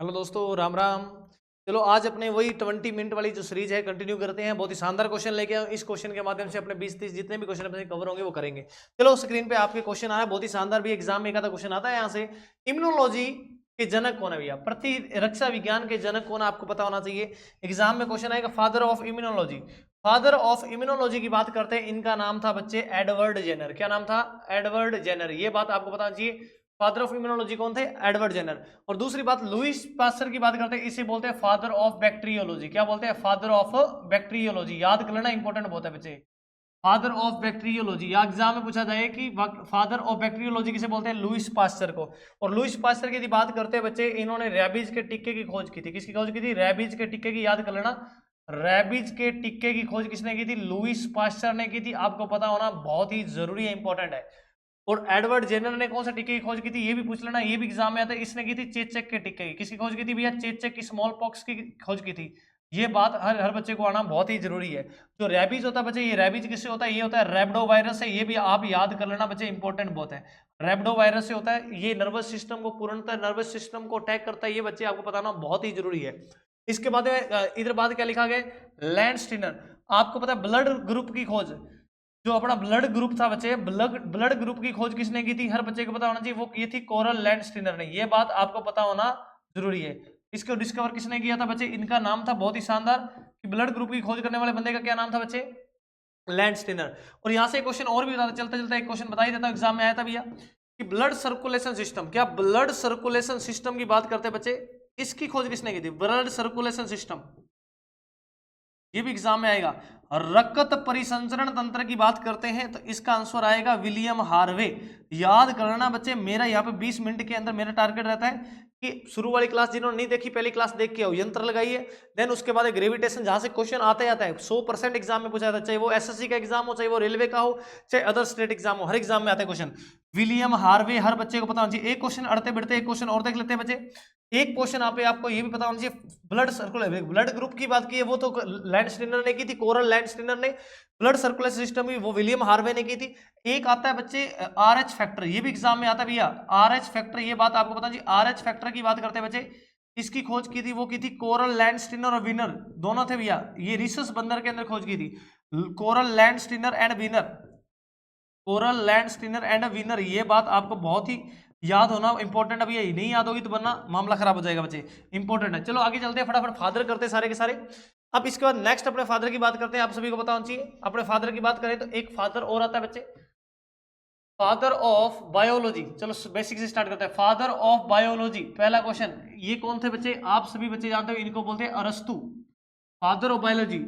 Hello दोस्तों, राम राम। चलो आज अपने वही 20 मिनट वाली जो सीरीज है कंटिन्यू करते हैं। बहुत ही शानदार क्वेश्चन लेके आए। इस क्वेश्चन के माध्यम से अपने 20-30 जितने भी क्वेश्चन अपने कवर होंगे वो करेंगे। चलो स्क्रीन पे आपके क्वेश्चन आ रहा है, बहुत ही शानदार। भी एग्जाम में एक आधा क्वेश्चन आता है यहाँ से। इम्यूनोलॉजी के जनक कौन है भैया? प्रतिरक्षा विज्ञान के जनक कौन है, आपको पता होना चाहिए। एग्जाम में क्वेश्चन आएगा father of immunology. Father of immunology की बात करते हैं, इनका नाम था बच्चे एडवर्ड जेनर। क्या नाम था? Edward Jenner. ये बात आपको पता चाहिए। फादर ऑफ इम्यूनोलॉजी कौन थे? Edward Jenner. और दूसरी बात, लुईस पास्चर की बात करते हैं, इसे बोलते हैं फादर ऑफ बैक्टीरियोलॉजी। क्या बोलते हैं? Father of bacteriology. याद कर लेना, इंपॉर्टेंट बहुत है बच्चे। फादर ऑफ बैक्टीरियोलॉजी, या एग्जाम में पूछा जाए कि फादर ऑफ बैक्टीरियोलॉजी किसे बोलते हैं? लुईस पास्चर को। और लुईस पास्चर की यदि बात करते हैं बच्चे, इन्होंने रैबीज के टिक्के की खोज की थी। किसकी खोज की थी? रैबीज के टिक्के की। याद कर लेना, रैबीज के टिक्के की खोज किसने की थी? लुईस पास्चर ने की थी। आपको पता होना बहुत ही जरूरी है, इंपॉर्टेंट है। और एडवर्ड जेनर ने कौन सा टिक्के की खोज की थी? ये भी पूछ लेना, ये भी एग्जाम में आता है। इसने की थी चेचक के टिक्के की। किसकी खोज की थी भैया? चेचक की स्मॉल पॉक्स की खोज की थी। ये बात हर हर बच्चे को आना बहुत ही जरूरी है। जो रैबीज होता है बच्चे, ये रैबीज किससे होता है? ये होता है रैबिडो वायरस से। ये भी आप याद कर लेना बच्चे, इंपॉर्टेंट बहुत है। रैबिडो वायरस से होता है। ये नर्वस सिस्टम को, पूर्णतः नर्वस सिस्टम को अटैक करता है। ये बच्चे आपको बताना बहुत ही जरूरी है। इसके बाद इधर बाद क्या लिखा गया? लैंडस्टीनर। आपको पता है ब्लड ग्रुप की खोज, जो अपना ब्लड ग्रुप था बच्चे, ब्लड ग्रुप की खोज किसने की थी? हर बच्चे को पता होना चाहिए, वो की थी कोरल लैंडस्टीनर ने। ये बात आपको पता होना जरूरी है। इसको डिस्कवर किसने किया था बच्चे? इनका नाम था बहुत ही शानदार, कि ब्लड ग्रुप की खोज करने वाले बंदे का क्या नाम था बच्चे? लैंडस्टीनर। और यहां से क्वेश्चन और भी बताता चलते चलते एक क्वेश्चन बता ही देता हूं, एग्जाम में आया था भैया, कि ब्लड सर्कुलेशन सिस्टम। क्या ब्लड सर्कुलेशन सिस्टम की बात करते हैं बच्चे, इसकी खोज किसने की थी? ब्लड सर्कुलेशन सिस्टम, ये भी एग्जाम में आएगा। रक्त परिसंचरण तंत्र की बात करते हैं तो इसका आंसर आएगा विलियम हार्वे। याद करना बच्चे, मेरा यहाँ पे 20 मिनट के अंदर मेरा टारगेट रहता है कि शुरू वाली क्लास जिन्होंने नहीं देखी, पहली क्लास देख के आओ, यंत्र लगाइए। देन उसके बाद ग्रेविटेशन, जहां से क्वेश्चन आता ही आता है, 100% एग्जाम में पूछा जाता है। चाहे वो एसएससी का एग्जाम हो, चाहे वो रेलवे का हो, चाहे अदर स्टेट एग्जाम हो, हर एग्जाम में आता है क्वेश्चन। विलियम हार्वे हर बच्चे को पता होना चाहिए। एक क्वेश्चन अड़ते बढ़ते एक क्वेश्चन और देख लेते हैं बच्चे। एक क्वेश्चन आपको ये भी पता होना चाहिए, ब्लड सर्कुलेशन, ब्लड ग्रुप की बात की है वो तो लैंडस्टीनर ने की थी, कोरल लैंडस्टीनर ने। ब्लड सर्कुलेशन सिस्टम भी वो विलियम हार्वे ने की थी। एक आता है बच्चे आरएच फैक्टर, ये भी एग्जाम में आता है भैया, आरएच फैक्टर। ये बात आपको पता चाहिए, आरएच फैक्टर की बात करते हैं बच्चे, इसकी खोज की थी, वो की थी कोरल लैंडस्टीनर और विनर, दोनों थे भैया। ये रिसस बंदर के अंदर खोज की थी, coral Landsteiner and winner, coral Landsteiner and winner. ये बात आपको बहुत ही याद होना इंपॉर्टेंट। अभी यही नहीं याद होगी तो वरना मामला खराब हो जाएगा बच्चे, इंपॉर्टेंट है। चलो आगे चलते हैं, फटाफट फादर करते हैं सारे के सारे। अब इसके बाद नेक्स्ट अपने फादर की बात करते हैं। आप सभी को पता होना चाहिए, अपने फादर की बात करें तो एक फादर और आता है बच्चे, फादर ऑफ बायोलॉजी। चलो बेसिक से स्टार्ट करते हैं। फादर ऑफ बायोलॉजी, पहला क्वेश्चन, ये कौन थे बच्चे? आप सभी बच्चे जानते हो, इनको बोलते हैं अरस्तु। फादर ऑफ बायोलॉजी,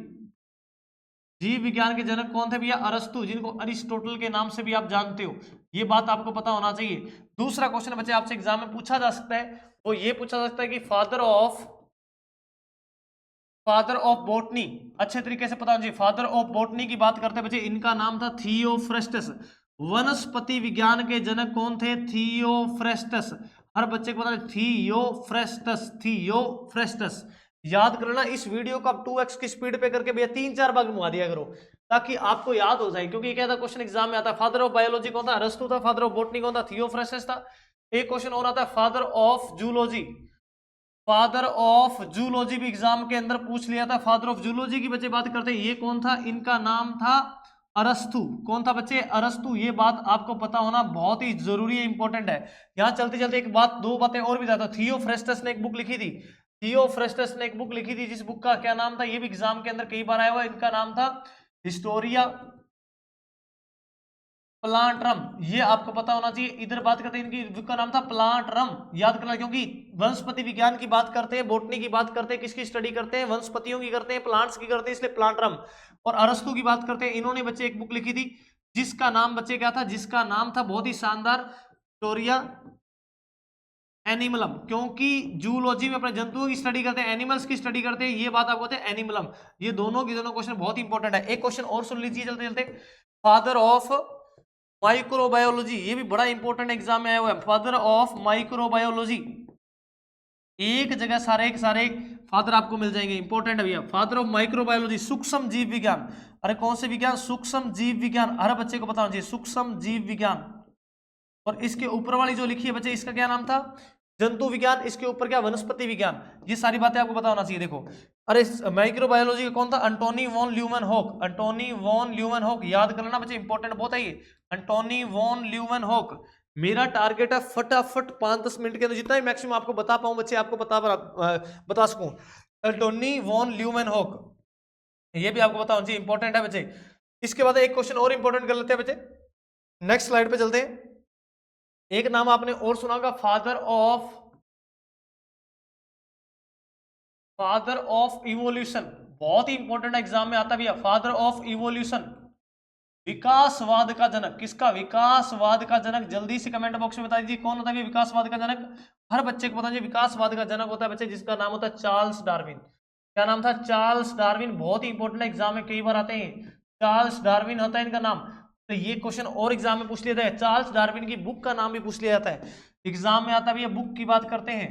जीव विज्ञान के जनक कौन थे भैया? अरस्तु, जिनको अरिस्टोटल के नाम से भी आप जानते हो। ये बात आपको पता होना चाहिए। दूसरा क्वेश्चन बच्चे आपसे एग्जाम में पूछा जा सकता है, वो ये पूछा जा सकता है कि फादर ऑफ बोटनी, अच्छे तरीके से पता होना चाहिए। फादर ऑफ बोटनी की बात करते हैं बच्चे, इनका नाम था थियोफ्रेस्टस। वनस्पति विज्ञान के जनक कौन थे? थियोफ्रेस्टस। हर बच्चे को पता है थियोफ्रेस्टस, थियोफ्रेस्टस। याद करना, इस वीडियो को आप 2x की स्पीड पे करके भैया 3-4 बार घुमा दिया करो, ताकि आपको याद हो जाए, क्योंकि क्या था क्वेश्चन एग्जाम में आता है। फादर ऑफ बायोलॉजी कौन था? अरस्तु था। फादर ऑफ बोटनी कौन था? थियोफ्रेस्टस था। एक क्वेश्चन और आता है, father of zoology. Father of zoology भी एग्जाम के अंदर पूछ लिया था। फादर ऑफ जूलॉजी की बच्चे बात करते हैं, ये कौन था? इनका नाम था अरस्तु। कौन था बच्चे? अरस्तु। ये बात आपको पता होना बहुत ही जरूरी है, इंपॉर्टेंट है। यहां चलते चलते एक बात, दो बातें और भी ज्यादा। थियोफ्रेस्टस ने एक बुक लिखी थी, थियोफ्रेस्टस ने एक बुक लिखी थी, जिस बुक का क्या नाम था? ये भी एग्जाम के अंदर कई बार आया हुआ। इनका नाम था हिस्टोरिया प्लांटरम। ये आपको पता होना चाहिए। इधर बात करते हैं, इनकी बुक का नाम था प्लांटरम। याद करना, क्योंकि वनस्पति विज्ञान की बात करते हैं, बोटनी की बात करते हैं, किसकी स्टडी करते हैं? वनस्पतियों की करते हैं, प्लांट्स की करते हैं, इसलिए प्लांटरम। और अरस्तु की बात करते हैं, इन्होंने बच्चे एक बुक लिखी थी, जिसका नाम बच्चे क्या था? जिसका नाम था बहुत ही शानदार, हिस्टोरिया एनिमलम। क्योंकि जूलॉजी में अपने जंतुओं की स्टडी करते हैं, एनिमल्स की स्टडी करते हैं, ये बात आपको होते हैं एनिमलम। ये दोनों की दोनों क्वेश्चन बहुत इंपॉर्टेंट है। एक क्वेश्चन और सुन लीजिए चलते चलते, फादर ऑफ माइक्रोबायोलॉजी, ये भी बड़ा इंपॉर्टेंट एग्जाम में आया हुआ है। फादर ऑफ माइक्रोबायोलॉजी, एक जगह सारे के सारे फादर आपको मिल जाएंगे, इंपॉर्टेंट है भैया। फादर ऑफ माइक्रोबायोलॉजी, सूक्ष्म जीव विज्ञान। अरे कौन से विज्ञान? सूक्ष्म जीव विज्ञान। हर बच्चे को पता होना चाहिए, सूक्ष्म जीव विज्ञान। और इसके ऊपर वाली जो लिखी है बच्चे, इसका क्या नाम था? जंतु विज्ञान, इसके ऊपर क्या वनस्पति विज्ञान। ये सारी बातें आपको पता होना चाहिए। देखो अरे माइक्रोबायोलॉजी का कौन था, एंटोनी वॉन ल्यूमेनहोक। एंटोनी वॉन ल्यूमेनहोक याद कर लेना बच्चे, इंपॉर्टेंट बहुत है ये, एंटोनी वॉन ल्यूमेनहोक। मेरा टारगेट है फटाफट 5-10 मिनट के अंदर जितना ही मैक्सिमम आपको बता पाऊं बच्चे, आपको बता सकूं। एंटोनी वॉन ल्यूमेनहोक, ये भी आपको पता होना चाहिए, इंपॉर्टेंट है बच्चे। इसके बाद एक क्वेश्चन और इंपॉर्टेंट कर लेते हैं बच्चे, नेक्स्ट स्लाइड पे चलते हैं। एक नाम आपने और सुना होगा, फादर ऑफ इवोल्यूशन, बहुत ही इंपॉर्टेंट एग्जाम में आता भी है। फादर ऑफ इवोल्यूशन, विकासवाद का जनक, किसका, विकासवाद का जनक। जल्दी से कमेंट बॉक्स में बता दीजिए कौन होता है विकासवाद का जनक। हर बच्चे को पता है विकासवाद का जनक होता है बच्चे जिसका नाम होता है चार्ल्स डार्विन। क्या नाम था, चार्ल्स डार्विन। बहुत ही इंपॉर्टेंट एग्जाम में कई बार आते हैं, चार्ल्स डार्विन होता है इनका नाम। तो ये क्वेश्चन और एग्जाम में पूछ लिया जाता है, चार्ल्स डार्विन की बुक का नाम भी पूछ लिया जाता है, एग्जाम में आता भी है। बुक की बात करते हैं,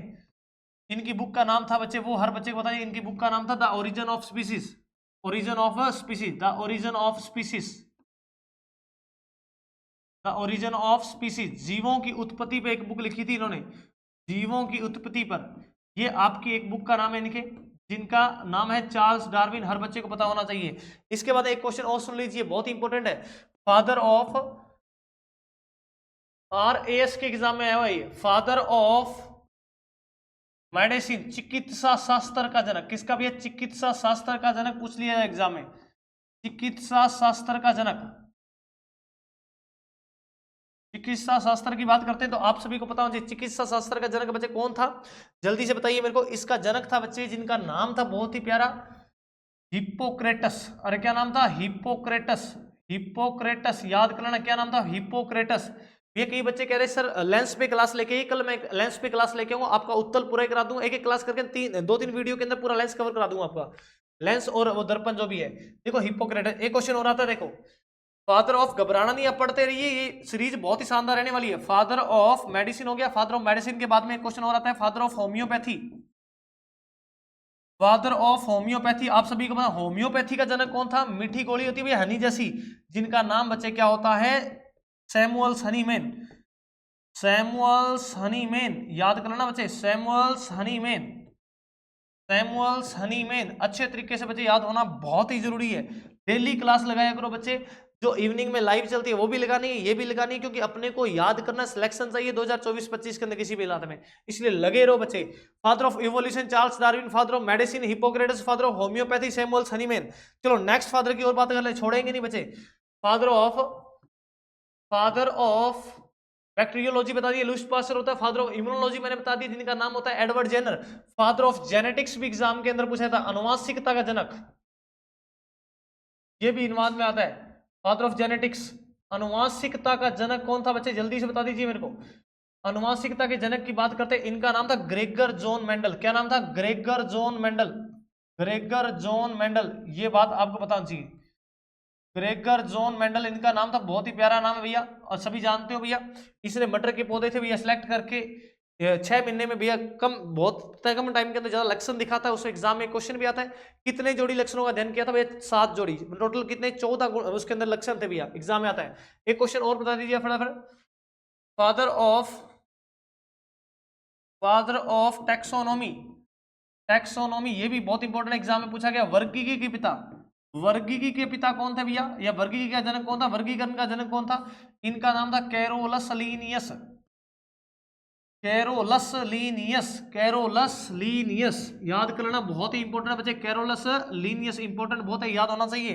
इनकी बुक का नाम था बच्चे, वो हर बच्चे को बताइए, इनकी बुक का नाम था the origin of species, origin of species, the origin of species, the origin of species. जीवों की उत्पत्ति पे एक बुक लिखी थी इन्होंने, जीवों की उत्पत्ति पर। ये आपकी एक बुक का नाम है इनके, जिनका नाम है चार्ल्स डार्विन, हर बच्चे को पता होना चाहिए। इसके बाद एक क्वेश्चन और सुन लीजिए, बहुत ही इंपॉर्टेंट है, फादर ऑफ, RAS के एग्जाम में आया हुआ ये, फादर ऑफ मेडिसिन, चिकित्सा शास्त्र का जनक, किसका भी है, चिकित्सा शास्त्र का जनक पूछ लिया है एग्जाम में, चिकित्सा शास्त्र का जनक। चिकित्सा शास्त्र की बात करते हैं तो आप सभी को पता होना चाहिए चिकित्सा शास्त्र का जनक बच्चे कौन था, जल्दी से बताइए मेरे को। इसका जनक था बच्चे जिनका नाम था बहुत ही प्यारा, हिप्पोक्रेटस। अरे क्या नाम था, हिप्पोक्रेटस, हिप्पोक्रेटस याद कर लेना, क्या नाम था, हिप्पोक्रेटस। ये कई बच्चे कह रहे हैं सर लेंस पे क्लास लेके आइए, कल मैं लेंस पे क्लास लेके आऊंगा, आपका उत्तर पूरा करा दूंगा, एक एक क्लास करके 2-3 वीडियो के अंदर पूरा लेंस कवर करा दूंगा आपका, लेंस और वो दर्पण जो भी है। देखो हिप्पोक्रेटस, एक क्वेश्चन हो रहा था, देखो फादर ऑफ, घबराना नहीं, आप पढ़ते रहिए, ये सीरीज बहुत ही शानदार रहने वाली है। फादर ऑफ मेडिसिन हो गया, फादर ऑफ मेडिसिन के बाद में एक क्वेश्चन हो रहा है father of homeopathy, father of homeopathy. आप सभी को पता होम्योपैथी का जनक कौन था, मीठी गोली होती है हनी जैसी, जिनका नाम बच्चे क्या होता है, सैमुअल्स हनीमैन, सैमुअल्स हनीमैन याद करना बच्चे, सैमुअल्स हनीमैन, सैमुअल्स हनीमैन। अच्छे तरीके से बच्चे याद होना बहुत ही जरूरी है, डेली क्लास लगाया करो बच्चे, जो इवनिंग में लाइव चलती है वो भी लगानी है, ये भी लगानी है, क्योंकि अपने को याद करना, सिलेक्शन चाहिए 2024-25 के अंदर किसी भी इलाके में, इसलिए लगे रहो बच्चे। Father of evolution Charles Darwin, father of medicine Hippocrates, father of homeopathy Samuel's Hahnemann. चलो नेक्स्ट फादर की और बात कर ले, छोड़ेंगे नहीं बच्चे। फादर ऑफ बैक्टीरियोलॉजी बता दिए लुईस पास्चर होता है। फादर ऑफ इम्यूनोलॉजी मैंने बता दिया, जिनका नाम होता है Edward Jenner. Father of genetics भी एग्जाम के अंदर पूछा था, अनुवांशिकता का जनक, ये भी इनवाद में आता है, फादर ऑफ जेनेटिक्स। अनुवांशिकता का जनक कौन था बच्चे, जल्दी से बता दीजिए मेरे को। अनुवांशिकता के जनक की बात करते हैं, इनका नाम था ग्रेगर जॉन मेंडल। क्या नाम था, Gregor John Mendel, Gregor John Mendel, ये बात आपको पता चाहिए। ग्रेगर जॉन मेंडल इनका नाम था, बहुत ही प्यारा नाम है भैया, और सभी जानते हो भैया। इसने मटर के पौधे थे भैया सिलेक्ट करके 6 महीने में भैया, बहुत कम टाइम के अंदर ज्यादा लक्षण दिखाता है, उससे एग्जाम में क्वेश्चन भी आता है। कितने जोड़ी लक्षणों का अध्ययन किया था भैया, 7 जोड़ी, टोटल कितने 14 उसके अंदर लक्षण थे भैया, एग्जाम में आता है। एक क्वेश्चन और बता दीजिए फटाफट, फादर ऑफ टैक्सोनॉमी, टैक्सोनॉमी ये भी बहुत इंपॉर्टेंट एग्जाम में पूछा गया। वर्गीकी के पिता, वर्गीकी के पिता कौन थे भैया, या वर्गीकी का जनक कौन था, वर्गीकरण का जनक कौन था, इनका नाम था Carolus Linnaeus, Carolus Linnaeus, Carolus Linnaeus याद कर लेना, बहुत ही इंपॉर्टेंट है बच्चे, कैरोलस लीनियस इंपॉर्टेंट बहुत है, याद होना चाहिए,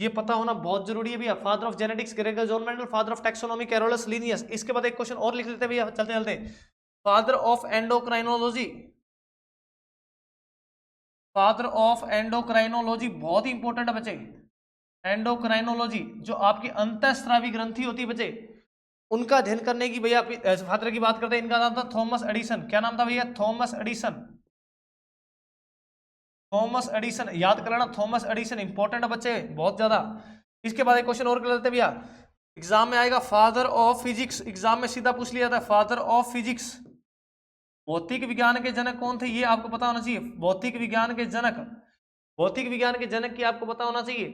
ये पता होना बहुत जरूरी है भैया। Father of genetics Gregor John Mendel, father of taxonomy Carolus Linnaeus. इसके बाद एक क्वेश्चन और लिख लेते हैं भैया, चलते चलते, father of endocrinology, father of endocrinology बहुत ही इंपॉर्टेंट है बच्चे। एंडोक्राइनोलॉजी जो आपकी अंतःस्रावी ग्रंथि होती है बच्चे, उनका अध्ययन करने की भैया फादर की बात करते हैं, इनका नाम था थॉमस एडिसन। क्या नाम था भैया, थॉमस एडिसन, थॉमस एडिसन याद कर लेना, थॉमस एडिसन इंपॉर्टेंट है बच्चे बहुत ज्यादा। इसके बाद एक क्वेश्चन और कर लेते हैं भैया, एग्जाम में आएगा फादर ऑफ फिजिक्स, एग्जाम में सीधा पूछ लिया था, फादर ऑफ फिजिक्स, भौतिक विज्ञान के जनक कौन थे, ये आपको पता होना चाहिए। भौतिक विज्ञान के जनक, भौतिक विज्ञान के जनक की आपको पता होना चाहिए।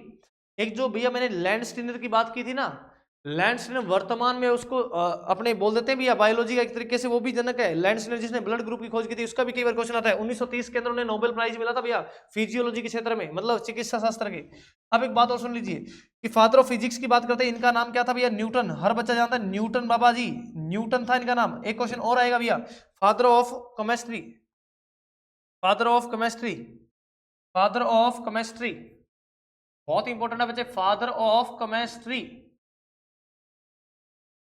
एक जो भैया मैंने लैंड स्टीनर की बात की थी ना, लैंडस्नर वर्तमान में उसको अपने बोल देते हैं भैया बायोलॉजी का एक तरीके से वो भी जनक है। लैंडस्नर जिसने ब्लड ग्रुप की खोज की थी, उसका भी कई बार क्वेश्चन आता है। 1930 के अंदर उन्हें नोबेल प्राइज मिला था भैया फिजियोलॉजी के क्षेत्र में, मतलब चिकित्सा शास्त्र के। अब एक बात और सुन लीजिए कि फादर ऑफ फिजिक्स की बात करते हैं, इनका नाम क्या था भैया? न्यूटन। हर बच्चा जानता है न्यूटन, बाबा जी न्यूटन था इनका नाम। एक क्वेश्चन और आएगा भैया, father of chemistry, father of chemistry, father of chemistry, बहुत इंपॉर्टेंट है बच्चे, फादर ऑफ केमिस्ट्री।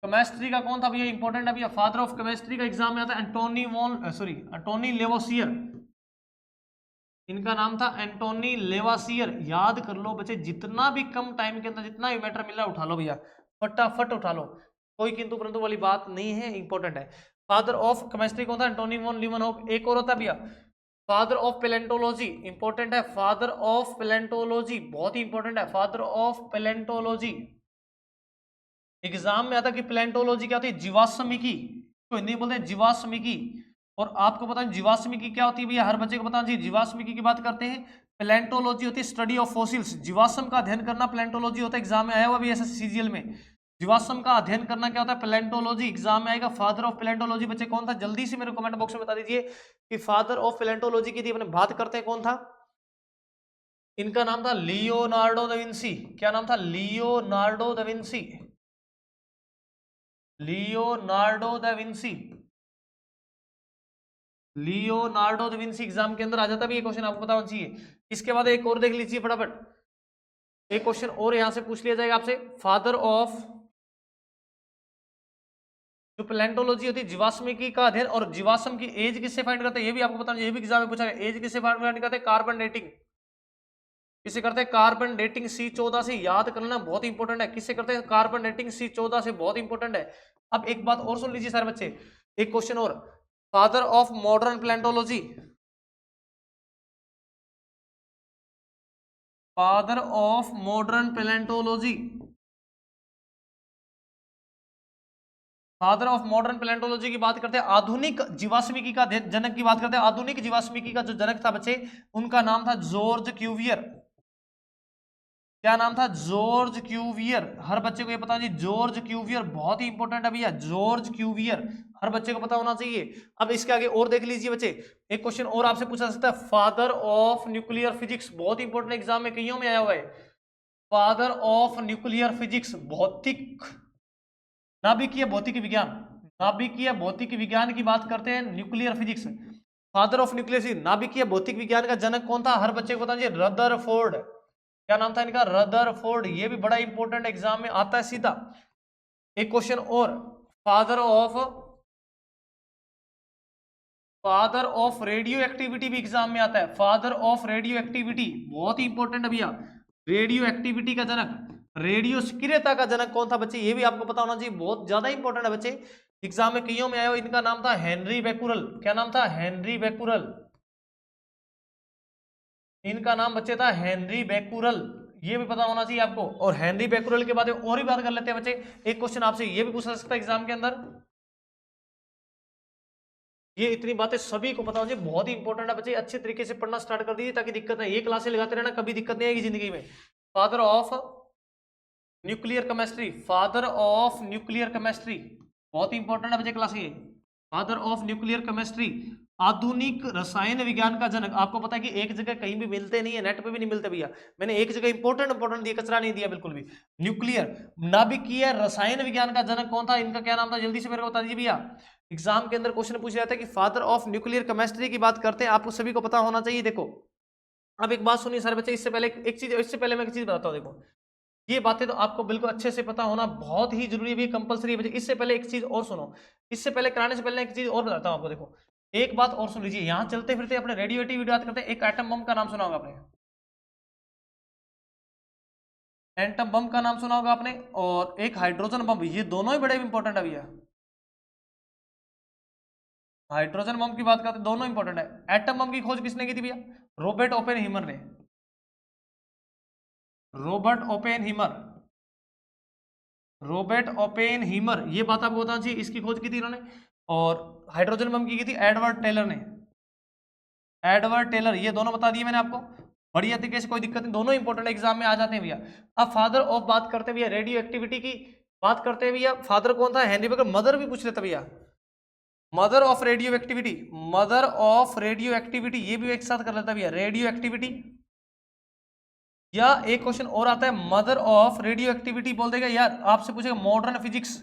केमिस्ट्री का कौन था भैया? इंपॉर्टेंट है भैया, फादर ऑफ केमिस्ट्री का एग्जाम में आता है एंटोनी लेवोसियर। इनका नाम था एंटोनी लेवासियर। याद कर लो बच्चे, जितना भी कम टाइम के अंदर जितना भी मैटर मिल रहा है उठा लो भैया, फटाफट उठा लो, कोई किंतु परंतु वाली बात नहीं है, इंपॉर्टेंट है। फादर ऑफ केमिस्ट्री कौन था? Antonie van Leeuwenhoek. एक और होता है भैया फादर ऑफ पैलेंटोलॉजी, इंपॉर्टेंट है, फादर ऑफ पैलेंटोलॉजी, बहुत ही इंपॉर्टेंट है, फादर ऑफ पैलेंटोलॉजी। एग्जाम में आता कि पैलेंटोलॉजी क्या होती है? जीवाश्मिकी, तो हिंदी में बोलते हैं जीवाश्मिकी। और आपको पता है जीवाश्मिकी क्या होती है भैया? हर बच्चे को पता है जी। जीवाश्मिकी की बात करते हैं, पैलेंटोलॉजी होती है स्टडी ऑफ फॉसिल्स, जीवाश्म का अध्ययन करना पैलेंटोलॉजी होता है। एग्जाम में आया हुआ भी ऐसा सीजीएल में, जीवाश्म का अध्ययन करना क्या होता है? पैलेंटोलॉजी। एग्जाम में आएगा फादर ऑफ पैलेंटोलॉजी। बच्चे कौन था? जल्दी से मेरे कमेंट बॉक्स में बता दीजिए कि फादर ऑफ पैलेंटोलॉजी की थी अपने बात करते हैं कौन था? इनका नाम था लियोनार्डो दा विंसी। क्या नाम था? Leonardo da Vinci, Leonardo da Vinci, Leonardo da Vinci. Exam के अंदर आ जाता भी ये क्वेश्चन, आपको पता होना चाहिए। इसके बाद एक और देख लीजिए फटाफट, एक क्वेश्चन और यहां से पूछ लिया जाएगा आपसे, फादर ऑफ, जो पैलेंटोलॉजी होती है जीवाश्मिकी का अध्ययन, और जीवाश्म की एज किससे फाइंड करते हैं ये भी आपको पता है, ये भी एग्जाम में पूछा गया। एज किससे फाइंड करते हैं? Carbon dating. किससे करते हैं? कार्बन डेटिंग C14 से। याद करना बहुत इंपॉर्टेंट है, किससे करते हैं? कार्बन डेटिंग C14 से, बहुत इंपॉर्टेंट है। अब एक बात और सुन लीजिए सारे बच्चे, एक क्वेश्चन और, father of modern palaeontology, father of modern palaeontology, father of modern palaeontology की बात करते हैं, आधुनिक जीवाश्मिकी का जनक की बात करते हैं। आधुनिक जीवाश्मिकी का जो जनक था बच्चे, उनका नाम था जॉर्ज क्यूवियर। क्या नाम था? George Cuvier. हर बच्चे को ये पता जी, जॉर्ज क्यूवियर बहुत ही इंपॉर्टेंट है भैया, जॉर्ज क्यूवियर हर बच्चे को पता होना चाहिए। अब इसके आगे और देख लीजिए बच्चे, एक क्वेश्चन और आपसे पूछा सकता है, फादर ऑफ न्यूक्लियर फिजिक्स, बहुत इंपॉर्टेंट, एग्जाम में कईयों में आया हुआ है। फादर ऑफ न्यूक्लियर फिजिक्स, भौतिक, नाभिकीय भौतिक विज्ञान, नाभिकीय भौतिक विज्ञान की बात करते हैं, nuclear physics. Father of nuclear नाभिकीय भौतिक विज्ञान का जनक कौन था? हर बच्चे को पता है रदरफोर्ड। क्या नाम था इनका? रदरफोर्ड। ये भी बड़ा इंपॉर्टेंट एग्जाम में आता है सीधा। एक क्वेश्चन और, फादर ऑफ रेडियो एक्टिविटी भी एग्जाम में आता है। फादर ऑफ रेडियो एक्टिविटी बहुत ही इंपॉर्टेंट है भैया, रेडियो एक्टिविटी का जनक, रेडियो सक्रियता का जनक कौन था बच्चे? ये भी आपको पता होना चाहिए, बहुत ज्यादा इंपॉर्टेंट है बच्चे, एग्जाम में कईयों में आया। इनका नाम था हेनरी बेकुरल। क्या नाम था? Henry Becquerel. इनका नाम बच्चे था हेनरी बेकुरल, ये भी पता होना चाहिए आपको। और हेनरी बेकुरल के बाद और भी बात कर लेते हैं बच्चे, एक क्वेश्चन आपसे ये भी पूछा सकता है एग्जाम के अंदर। ये इतनी बातें सभी को पता होनी चाहिए, बहुत ही इंपॉर्टेंट है बच्चे, अच्छे तरीके से पढ़ना स्टार्ट कर दीजिए ताकि दिक्कत नहीं, ये क्लासें लगाते रहना, कभी दिक्कत नहीं आएगी जिंदगी में। Father of nuclear chemistry, father of nuclear chemistry बहुत ही इंपॉर्टेंट है बच्चे क्लास ये। फादर ऑफ न्यूक्लियर केमिस्ट्री, आधुनिक रसायन विज्ञान का जनक। आपको पता है कि एक जगह कहीं भी मिलते नहीं है, नेट पे भी नहीं मिलते भैया, मैंने एक जगह इंपॉर्टेंट दिया, कचरा नहीं दिया बिल्कुल भी। न्यूक्लियर नाभिकीय रसायन विज्ञान का जनक कौन था? इनका क्या नाम था? जल्दी से मेरे को बता दीजिए भैया, एग्जाम के अंदर क्वेश्चन पूछ जाता है कि फादर ऑफ न्यूक्लियर केमिस्ट्री की बात करते हैं, आपको सभी को पता होना चाहिए। देखो अब एक बात सुनिए सारे बच्चे, इससे पहले मैं एक चीज बताता हूँ। देखो ये बातें तो आपको बिल्कुल अच्छे से पता होना बहुत ही जरूरी है, कंपलसरी है बच्चे। इससे पहले एक चीज और सुनो, इससे पहले कराने से पहले एक चीज और बताता हूँ आपको। देखो एक बात और सुन लीजिए, यहाँ चलते फिरते अपने रेडियो एक्टिविटी बात करते हैं। एक एटम बम का नाम सुना होगा आपने, एटम बम का नाम सुना होगा आपने, और एक हाइड्रोजन बम, ये दोनों ही बड़े इंपॉर्टेंट है भैया। हाइड्रोजन बम की बात करते हैं, दोनों इंपॉर्टेंट है। एटम बम की खोज किसने की थी भैया? रॉबर्ट ओपेनहीमर ने, रॉबर्ट ओपेनहीमर, रॉबर्ट ओपेनहीमर, ये बात आपको बताना चाहिए, इसकी खोज की थी इन्होंने। और हाइड्रोजन बम की थी एडवर्ड टेलर ने, एडवर्ड टेलर, ये दोनों बता दिए मैंने आपको बढ़िया तरीके से, कोई दिक्कत नहीं, दोनों इंपॉर्टेंट एग्जाम में आ जाते हैं भैया। अब फादर ऑफ बात करते हैं भैया रेडियो एक्टिविटी की, बात करते हैं भैया फादर कौन था, हेनरी बेकर। मदर भी पूछ लेता भैया, mother of radio activity, mother of radio activity, ये भी एक साथ कर लेता भैया, रेडियो एक्टिविटी। या एक क्वेश्चन और आता है, मदर ऑफ रेडियो एक्टिविटी बोल देगा यार, आपसे पूछेगा मॉडर्न फिजिक्स,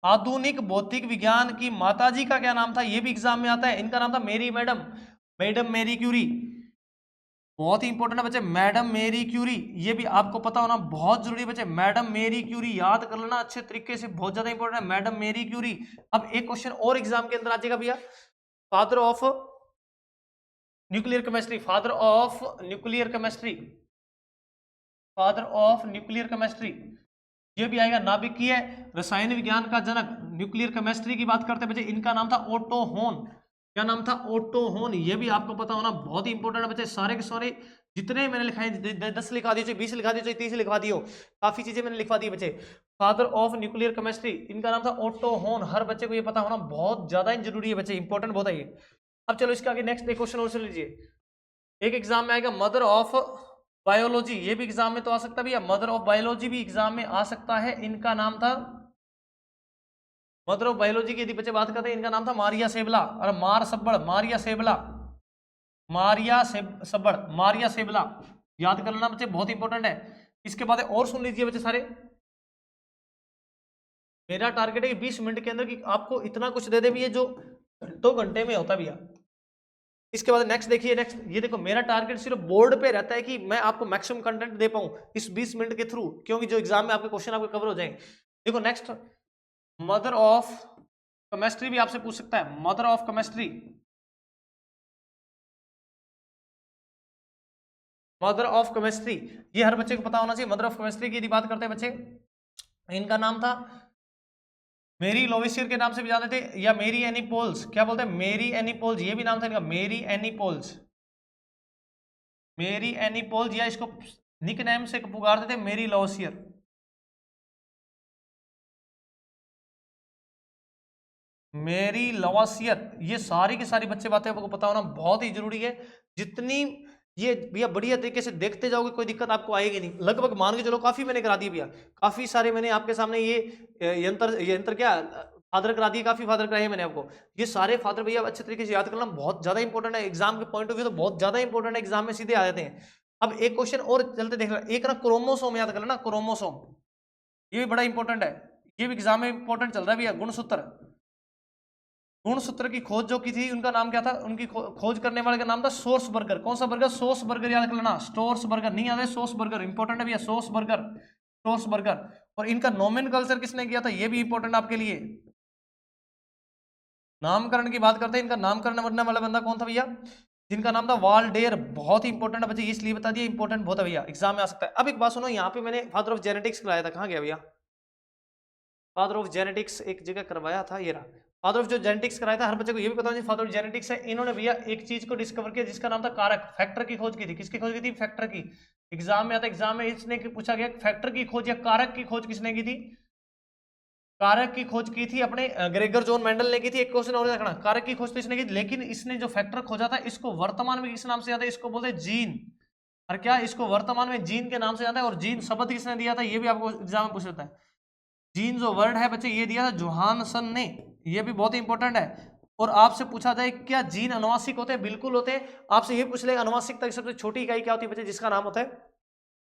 आधुनिक भौतिक विज्ञान की माताजी का क्या नाम था, ये भी एग्जाम में आता है। इनका नाम था मेरी मैडम, मैडम मेरी क्यूरी। बहुत ही इंपॉर्टेंट है बच्चे, मैडम मेरी क्यूरी, ये भी आपको पता होना बहुत जरूरी है बच्चे। मैडम मेरी क्यूरी याद कर लेना अच्छे तरीके से, बहुत ज्यादा इंपॉर्टेंट है मैडम मेरी क्यूरी। अब एक क्वेश्चन और एग्जाम के अंदर आ जाएगा भैया, father of nuclear chemistry, father of nuclear chemistry, father of nuclear chemistry, ये भी आएगा। नाभिकीय रसायन विज्ञान का जनक, न्यूक्लियर केमिस्ट्री की बात करते हैं बच्चे, इनका नाम था ओटो होन। क्या नाम था, ओटो होन। ये भी आपको पता होना बहुत ही इंपॉर्टेंट है बच्चे। सारे के सारे जितने मैंने लिखाए 10 लिखा दिए, 20 लिखा दिए, 30 लिखा दियो, काफी चीजें मैंने लिखवा दी बच्चे। फादर ऑफ न्यूक्लियर केमिस्ट्री, इनका नाम था ओटो होन। हर बच्चे को ये पता होना बहुत ज्यादा जरूरी है बच्चे, इंपॉर्टेंट बहुत है ये। अब चलो इसके आगे नेक्स्ट एक क्वेश्चन और से लीजिए, एक एग्जाम में आएगा मदर ऑफ बायोलॉजी, ये भी एग्जाम में तो आ सकता है भैया, मदर ऑफ बायोलॉजी भी एग्जाम में आ सकता है। इनका नाम था, मदर ऑफ बायोलॉजी की यदि बच्चे बात करते हैं, इनका नाम था मारिया सेबला, और मार सब्बड़, मारिया सेबला, मारिया सब्बड़, मारिया सेबला, याद कर लेना बच्चे, बहुत इंपॉर्टेंट है। इसके बाद और सुन लीजिए बच्चे सारे, मेरा टारगेट है कि 20 मिनट के अंदर कि आपको इतना कुछ दे दे भी, ये जो 2 घंटे में होता भैया। इसके बाद नेक्स्ट देखिए, नेक्स्ट ये देखो, मेरा टारगेट सिर्फ बोर्ड पे रहता है कि मैं आपको मैक्सिमम कंटेंट दे पाऊं इस 20 मिनट के थ्रू, क्योंकि जो एग्जाम में आपके क्वेश्चन आपके कवर हो जाएंगे। देखो नेक्स्ट, मदर ऑफ केमिस्ट्री भी आपसे पूछ सकता है, mother of chemistry, mother of chemistry, ये हर बच्चे को पता होना चाहिए। मदर ऑफ केमिस्ट्री की यदि बात करते हैं बच्चे, इनका नाम था मेरी लोवेसियर के नाम से भी जानते थे, या मेरी एनी पोल्स, क्या बोलते हैं, मेरी एनी पोल्स, ये भी नाम था इनका, मेरी एनी पोल्स, मेरी एनी पोल्स, या इसको निकनेम से पुकारते थे मेरी लोवेसियर। मेरी लवासियर, ये सारी की सारी बच्चे बातें आपको पता होना बहुत ही जरूरी है। जितनी ये भैया बढ़िया तरीके से देखते जाओगे कोई दिक्कत आपको आएगी नहीं। लगभग मान के चलो काफी मैंने करा दिया भैया, काफी सारे मैंने आपके सामने ये यंत्र क्या फादर करा दिए, काफी फादर कराए मैंने आपको। ये सारे फादर भैया अच्छे तरीके से याद करना बहुत ज्यादा इंपॉर्टेंट है, एग्जाम के पॉइंट ऑफ व्यू तो बहुत ज्यादा इंपॉर्टेंट है, एग्जाम में सीधे आ जाते हैं। अब एक क्वेश्चन और चलते देख रहे, एक ना क्रोमोसोम याद कर लेना, क्रोमोसोम, ये भी बड़ा इंपॉर्टेंट है, ये भी एग्जाम में इंपॉर्टेंट चल रहा है भैया। गुणसूत्र, गुणसूत्र की खोज जो की थी, उनका नाम क्या था, उनकी खोज करने वाले का नाम था सोर्स बर्गर। कौन सा बर्गर, सोर्स बर्गर, याद कर लेना, स्टोर्स बर्गर नहीं याद है, सोर्स बर्गर इंपॉर्टेंट है भैया, सोर्स बर्गर, सोर्स बर्गर। और इनका नोमेनकल्चर किसने किया था, ये भी इंपॉर्टेंट आपके लिए। नामकरण की बात करते हैं, इनका नामकरण करने वाला बंदा कौन था भैया, जिनका नाम था वाल्डेयर। बहुत ही इंपॉर्टेंट है बच्चे, इसलिए बता दिया, इंपॉर्टेंट बहुत है भैया, एग्जाम में आ सकता है। अब एक बात सुनो, यहाँ पे मैंने फादर ऑफ जेनेटिक्स कराया था, कहाँ गया भैया, फादर ऑफ जेनेटिक्स एक जगह करवाया था, ये रहा फादर ऑफ जो जेनेटिक्स कराया था। हर बच्चे को ये भी पता होना चाहिए फादर ऑफ जेनेटिक्स है। इन्होंने भैया एक चीज को डिस्कवर किया जिसका नाम था कारक, फैक्टर की खोज की थी। किसकी खोज की थी, फैक्टर की। एग्जाम में आता, एग्जाम में इसने पूछा गया फैक्टर की खोज या कारक की खोज किसने की थी, कारक की खोज की थी अपने ग्रेगर जॉन मेंडल ने की थी। एक क्वेश्चन और रखना, कारक की खोज तो इसने की, लेकिन इसने जो फैक्टर खोजा था इसको वर्तमान में किस नाम से याद है, इसको बोलते हैं जीन। और क्या इसको वर्तमान में जीन के नाम से याद है, और जीन शब्द किसने दिया था, ये भी आपको एग्जाम में पूछ लेता है। जीन जो वर्ड है बच्चे, ये दिया था जोहानसन ने, ये भी बहुत इंपॉर्टेंट है। और आपसे पूछा जाए क्या जीन अनुवांशिक होते हैं, बिल्कुल होते हैं। आपसे ये पूछ ले अनुवांशिकता की सबसे छोटी इकाई क्या होती है बच्चे, जिसका नाम होता है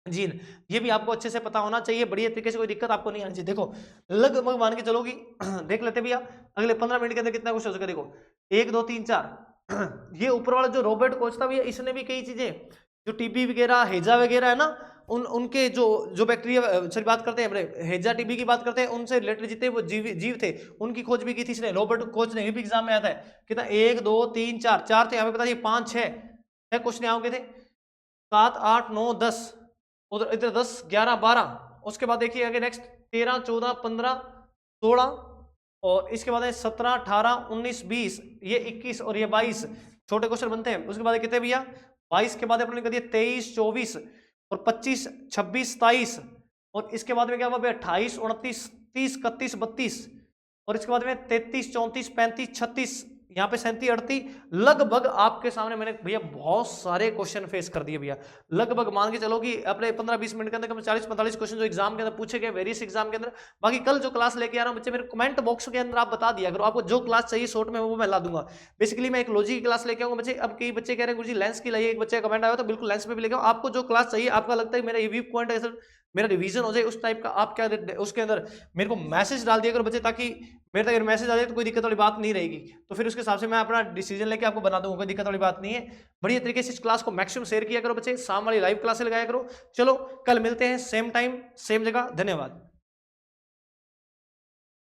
जीन। ये भी आपको अच्छे से पता होना चाहिए, बढ़िया तरीके से, कोई दिक्कत आपको नहीं आनी चाहिए। देखो लगभग मान के चलोगी देख लेते भैया अगले 15 मिनट के अंदर कितना कुछ हो सके। देखो 1 2 3 4 ये ऊपर वाला जो रॉबर्ट कोच था भैया, इसने भी कई चीजें जो टीबी वगैरह हेजा वगैरह है ना, उनके जो बैक्टीरिया सॉरी बात करते हैं हेजा टीबी की बात करते हैं, उनसे रिलेटेड जितने वो जीव थे उनकी खोज भी की थी इसने, रॉबर्ट कोच ने। ये भी एग्जाम में आता है कितना, 1 2 3 4 4 थे यहाँ पे, बताइए 5 6 क्वेश्चन आओगे थे, 7 8 9 10, उधर इधर 10 11 12। उसके बाद देखिए आगे नेक्स्ट 13 14 15 16, और इसके बाद 17 18 19 20, ये 21 और ये 22 छोटे क्वेश्चन बनते हैं। उसके बाद कितने भैया, 22 के बाद अपने कर दिया 23 24 और 25 26 27, और इसके बाद में क्या हुआ भैया 28 29 30 31 32, और इसके बाद में 33 34 35 36, यहाँ पे 37-38 लगभग आपके सामने मैंने भैया बहुत सारे क्वेश्चन फेस कर दिए भैया। लगभग मान के चलो कि अपने 15-20 मिनट के अंदर 40-45 क्वेश्चन जो एग्जाम के अंदर पूछे गए वेरियस एग्जाम के अंदर। बाकी कल जो क्लास लेके आ रहा हूँ बच्चे मेरे कमेंट बॉक्स के अंदर आप बता दिया करो, आपको जो क्लास चाहिए शॉर्ट में वो मैं ला दूंगा। बेसिकली मैं एक लॉजिक की क्लास लेके आऊंगा बच्चे। अब कई बच्चे कह रहे हैं गुरुजी लेंस की लाइए, एक बच्चे का कमेंट आया तो बिल्कुल लेंस पे भी लेके आओ। आपको जो क्लास चाहिए, आपका लगता है मेरा ये वीक पॉइंट है सर, मेरा रिवीजन हो जाए उस टाइप का, आप क्या उसके अंदर मेरे को मैसेज डाल दिया करो बच्चे, ताकि मेरे तक मैसेज आ जाए तो कोई दिक्कत वाली बात नहीं रहेगी। तो फिर उसके हिसाब से मैं अपना डिसीजन लेके आपको बना दूंगा, कोई दिक्कत वाली बात नहीं है। बढ़िया तरीके से इस क्लास को मैक्सिमम शेयर किया करो बच्चे, शाम वाली लाइव क्लास लगाया करो। चलो कल मिलते हैं सेम टाइम सेम जगह। धन्यवाद।